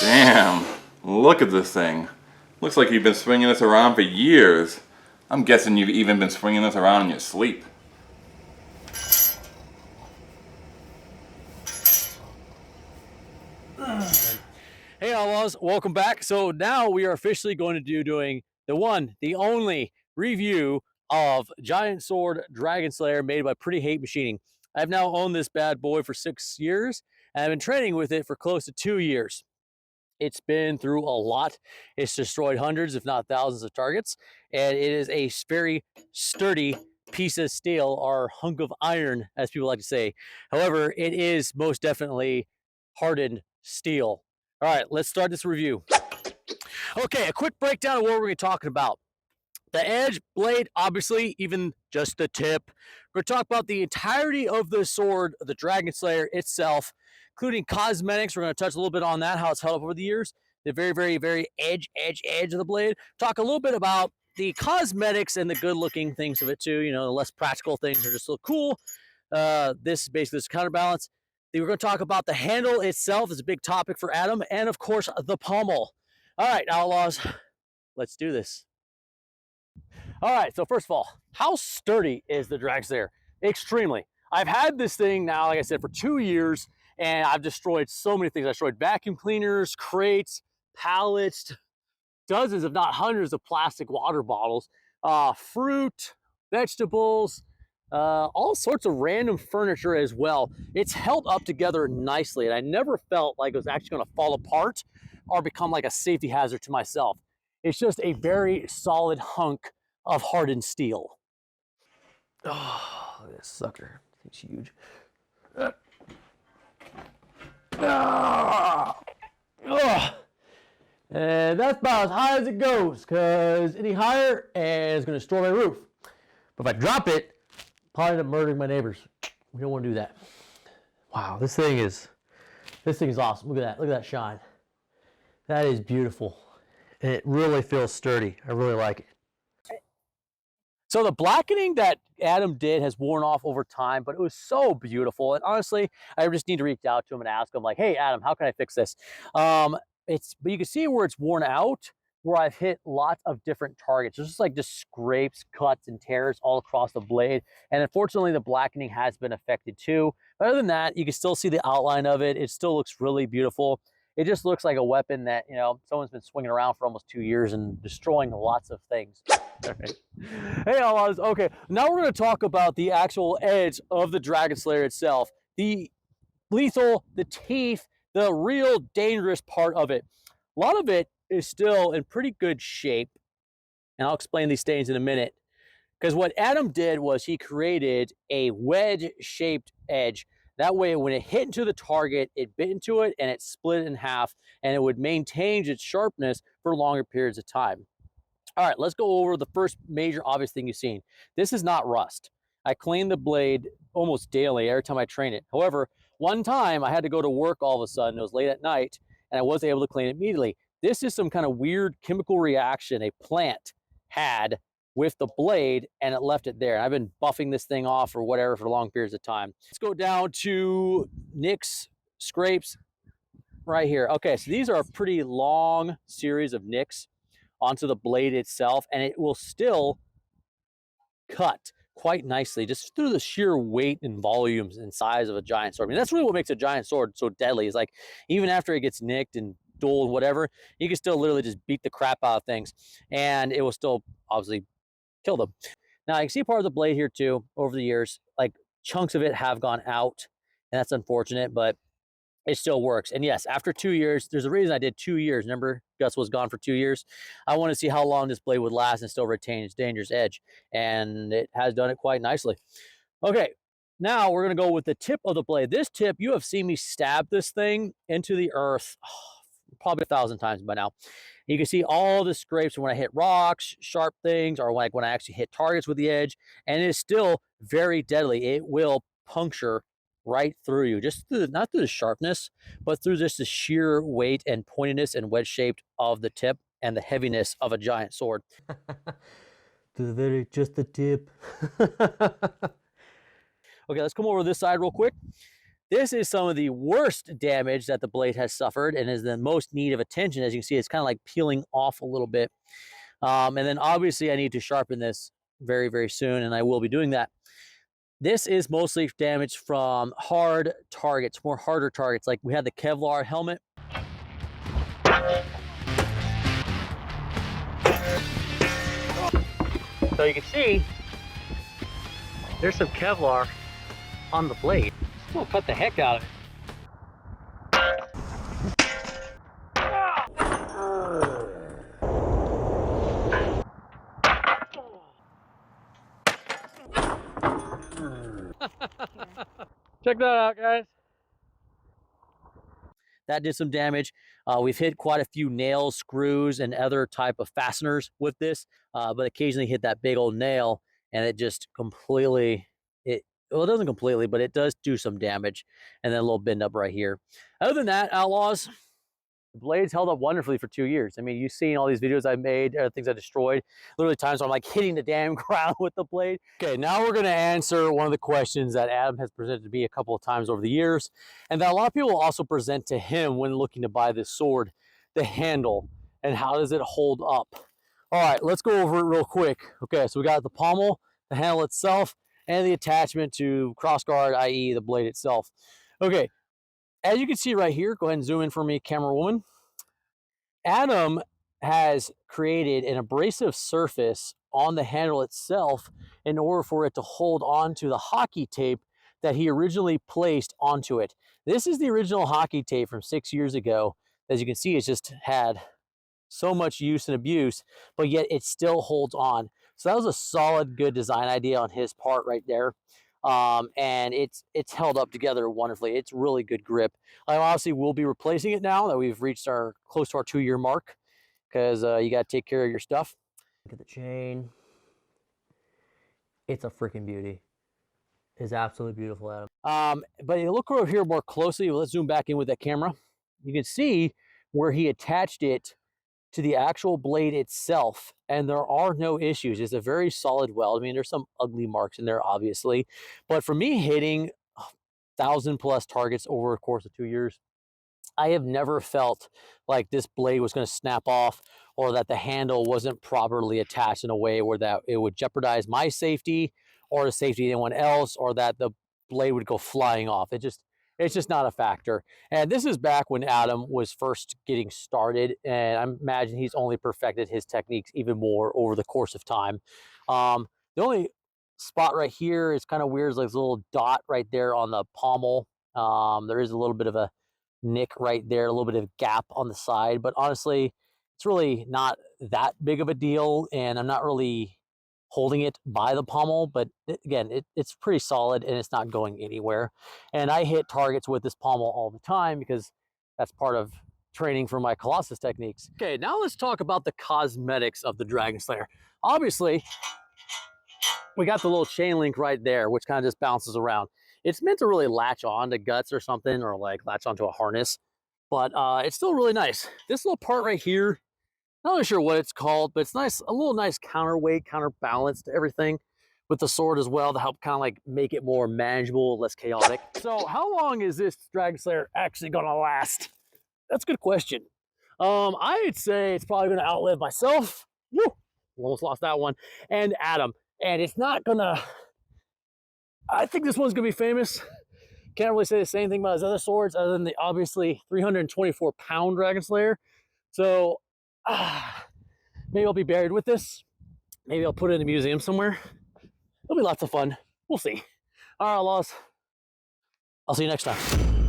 Damn, look at this thing. Looks like you've been swinging this around for years. I'm guessing you've even been swinging this around in your sleep. Hey Outlaws, welcome back. So now we are officially going to be doing the one, the only review of Giant Sword Dragonslayer made by Pretty Hate Machining. I've now owned this bad boy for 6 years, and I've been training with it for close to 2 years. It's been through a lot. It's destroyed hundreds, if not thousands of targets, and it is a very sturdy piece of steel, or hunk of iron, as people like to say. However, it is most definitely hardened steel. All right, let's start this review. Okay, a quick breakdown of what we're going to be talking about. The edge, blade, obviously, even just the tip. We're going to talk about the entirety of the sword, the Dragonslayer itself, including cosmetics. We're going to touch a little bit on that, how it's held up over the years. The very, very, very edge of the blade. Talk a little bit about the cosmetics and the good-looking things of it too. You know, the less practical things are just look cool. This is basically this counterbalance. Then we're going to talk about the handle itself. It's a big topic for Adam, and of course the pommel. All right, Outlaws, let's do this. All right, so first of all, how sturdy is the Dragonslayer? Extremely. I've had this thing now, like I said, for 2 years, and I've destroyed so many things. I destroyed vacuum cleaners, crates, pallets, dozens, if not hundreds, of plastic water bottles, fruit, vegetables, all sorts of random furniture as well. It's held up together nicely, and I never felt like it was actually going to fall apart or become like a safety hazard to myself. It's just a very solid hunk of hardened steel. Oh, this sucker. It's huge. And that's about as high as it goes, because any higher, and it's going to destroy my roof. But if I drop it, probably end up murdering my neighbors. We don't want to do that. Wow, this thing is awesome. Look at that. Look at that shine. That is beautiful. And it really feels sturdy. I really like it. So the blackening that Adam did has worn off over time, but it was so beautiful. And honestly, I just need to reach out to him and ask him, like, hey, Adam, how can I fix this? But you can see where it's worn out, where I've hit lots of different targets. There's just scrapes, cuts, and tears all across the blade. And unfortunately, the blackening has been affected too. But other than that, you can still see the outline of it. It still looks really beautiful. It just looks like a weapon that, you know, someone's been swinging around for almost 2 years and destroying lots of things. All right. Hey, Outlaws. Okay, now we're going to talk about the actual edge of the Dragonslayer itself. The lethal, the teeth, the real dangerous part of it. A lot of it is still in pretty good shape, and I'll explain these things in a minute. Because what Adam did was he created a wedge-shaped edge. That way, when it hit into the target, it bit into it and it split it in half, and it would maintain its sharpness for longer periods of time. All right, let's go over the first major obvious thing you've seen. This is not rust. I clean the blade almost daily every time I train it. However, one time I had to go to work all of a sudden. It was late at night, and I wasn't able to clean it immediately. This is some kind of weird chemical reaction a plant had with the blade, and it left it there. And I've been buffing this thing off or whatever for long periods of time. Let's go down to nicks, scrapes right here. Okay, so these are a pretty long series of nicks onto the blade itself, and it will still cut quite nicely just through the sheer weight and volumes and size of a giant sword. I mean, that's really what makes a giant sword so deadly, is like, even after it gets nicked and dulled and whatever, you can still literally just beat the crap out of things, and it will still obviously kill them. Now, you can see part of the blade here too. Over the years, like, chunks of it have gone out, and that's unfortunate, but it still works. And yes, after 2 years, there's a reason I did 2 years. Remember, Gus was gone for 2 years. I want to see how long this blade would last and still retain its dangerous edge, and it has done it quite nicely. Okay, now we're going to go with the tip of the blade. This tip, you have seen me stab this thing into the earth probably 1,000 times by now. You can see all the scrapes when I hit rocks, sharp things, or like when I actually hit targets with the edge, and it is still very deadly. It will puncture right through you, just through, not through the sharpness, but through just the sheer weight and pointiness and wedge shaped of the tip and the heaviness of a giant sword. Just the tip. Okay, let's come over to this side real quick. This is some of the worst damage that the blade has suffered and is the most need of attention. As you can see, it's kind of like peeling off a little bit. And then obviously I need to sharpen this very, very soon, and I will be doing that. This is mostly damage from hard targets, more harder targets. Like we had the Kevlar helmet. So you can see there's some Kevlar on the blade. It's gonna cut the heck out of it. Check that out, guys. That did some damage. We've hit quite a few nails, screws, and other type of fasteners with this, but occasionally hit that big old nail, and it just completely, well, it doesn't completely, but it does do some damage, and then a little bend up right here. Other than that, Outlaws, the blade's held up wonderfully for 2 years. I mean, you've seen all these videos I've made, things I destroyed. Literally times where I'm like hitting the damn ground with the blade. Okay, now we're gonna answer one of the questions that Adam has presented to me a couple of times over the years, and that a lot of people also present to him when looking to buy this sword, the handle, and how does it hold up? All right, let's go over it real quick. Okay, so we got the pommel, the handle itself, and the attachment to crossguard, i.e. the blade itself. Okay, as you can see right here, go ahead and zoom in for me, camera woman. Adam has created an abrasive surface on the handle itself in order for it to hold on to the hockey tape that he originally placed onto it. This is the original hockey tape from 6 years ago. As you can see, it's just had so much use and abuse, but yet it still holds on. So that was a solid, good design idea on his part right there. And it's held up together wonderfully. It's really good grip. I obviously will be replacing it now that we've reached our close to our 2-year mark, because you got to take care of your stuff. Look at the chain. It's a freaking beauty. It's absolutely beautiful, Adam. But you look over here more closely. Let's zoom back in with that camera. You can see where he attached it to the actual blade itself, and there are no issues. It's a very solid weld. I mean, there's some ugly marks in there, obviously, but for me hitting 1,000+ targets over a course of 2 years, I have never felt like this blade was going to snap off, or that the handle wasn't properly attached in a way where that it would jeopardize my safety or the safety of anyone else, or that the blade would go flying off. It's just not a factor. And this is back when Adam was first getting started, and I imagine he's only perfected his techniques even more over the course of time. The only spot right here is kind of weird, is like this little dot right there on the pommel. There is a little bit of a nick right there, a little bit of gap on the side, but honestly, it's really not that big of a deal, and I'm not really holding it by the pommel, but again, it's pretty solid and it's not going anywhere. And I hit targets with this pommel all the time because that's part of training for my Colossus techniques. Okay, now let's talk about the cosmetics of the Dragonslayer. Obviously, we got the little chain link right there, which kind of just bounces around. It's meant to really latch on to guts or something, or like latch onto a harness, but it's still really nice. This little part right here, not really sure what it's called, but it's nice, a little nice counterweight, counterbalance to everything with the sword as well, to help kind of like make it more manageable, less chaotic. So how long is this Dragonslayer actually gonna last? That's a good question. I'd say it's probably gonna outlive myself. Woo! Almost lost that one. And Adam. And it's not gonna, I think this one's gonna be famous. Can't really say the same thing about his other swords, other than the obviously 324-pound Dragonslayer. So maybe I'll be buried with this. Maybe I'll put it in a museum somewhere. It'll be lots of fun. We'll see. All right, Outlaws. I'll see you next time.